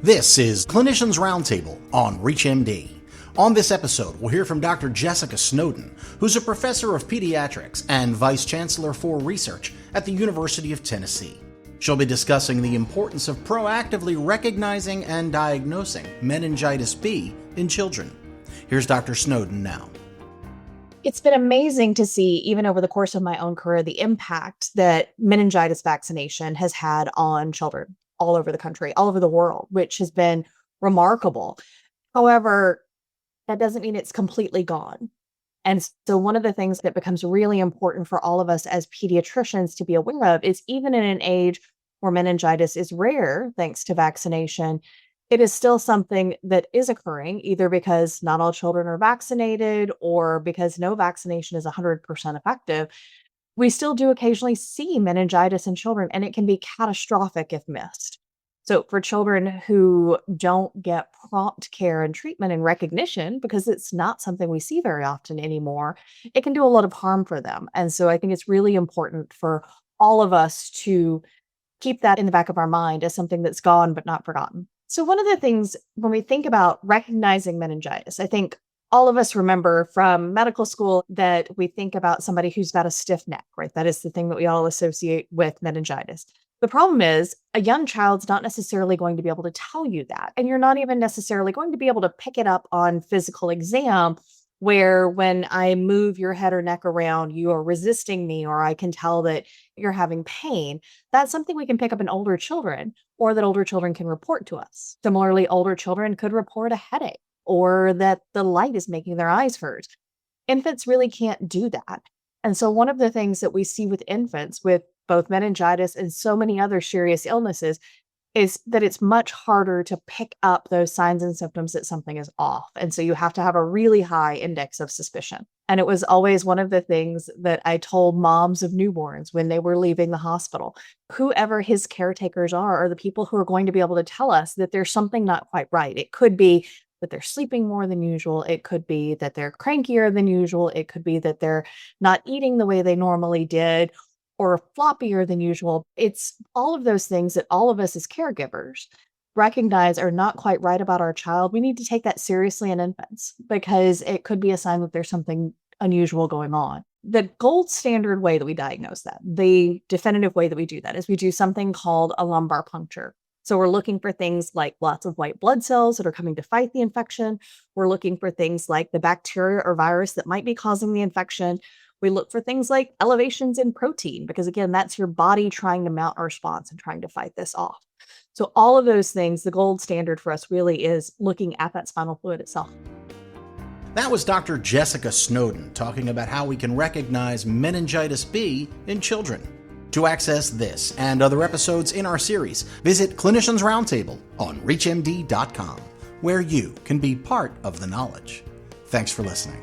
This is Clinicians Roundtable on ReachMD. On this episode, we'll hear from Dr. Jessica Snowden, who's a professor of pediatrics and vice chancellor for research at the University of Tennessee. She'll be discussing the importance of proactively recognizing and diagnosing meningitis B in children. Here's Dr. Snowden now. It's been amazing to see, even over the course of my own career, the impact that meningitis vaccination has had on children all over the country, all over the world, which has been remarkable. However, that doesn't mean it's completely gone. And so one of the things that becomes really important for all of us as pediatricians to be aware of is even in an age where meningitis is rare, thanks to vaccination, it is still something that is occurring, either because not all children are vaccinated or because no vaccination is 100% effective. We still do occasionally see meningitis in children, and it can be catastrophic if missed. So for children who don't get prompt care and treatment and recognition, because it's not something we see very often anymore, it can do a lot of harm for them. And so I think it's really important for all of us to keep that in the back of our mind as something that's gone but not forgotten. So one of the things when we think about recognizing meningitis, I think all of us remember from medical school that we think about somebody who's got a stiff neck, right? That is the thing that we all associate with meningitis. The problem is a young child's not necessarily going to be able to tell you that. And you're not even necessarily going to be able to pick it up on physical exam where when I move your head or neck around, you are resisting me, or I can tell that you're having pain. That's something we can pick up in older children, or that older children can report to us. Similarly, older children could report a headache or that the light is making their eyes hurt. Infants really can't do that. And so one of the things that we see with infants with both meningitis and so many other serious illnesses is that it's much harder to pick up those signs and symptoms that something is off. And so you have to have a really high index of suspicion. And it was always one of the things that I told moms of newborns when they were leaving the hospital. Whoever his caretakers are the people who are going to be able to tell us that there's something not quite right. It could be that they're sleeping more than usual. It could be that they're crankier than usual. It could be that they're not eating the way they normally did or floppier than usual. It's all of those things that all of us as caregivers recognize are not quite right about our child. We need to take that seriously in infants because it could be a sign that there's something unusual going on. The gold standard way that we diagnose that, the definitive way that we do that, is we do something called a lumbar puncture. So we're looking for things like lots of white blood cells that are coming to fight the infection. We're looking for things like the bacteria or virus that might be causing the infection. We look for things like elevations in protein, because again, that's your body trying to mount a response and trying to fight this off. So all of those things, the gold standard for us really is looking at that spinal fluid itself. That was Dr. Jessica Snowden talking about how we can recognize meningitis B in children. To access this and other episodes in our series, visit Clinicians Roundtable on ReachMD.com, where you can be part of the knowledge. Thanks for listening.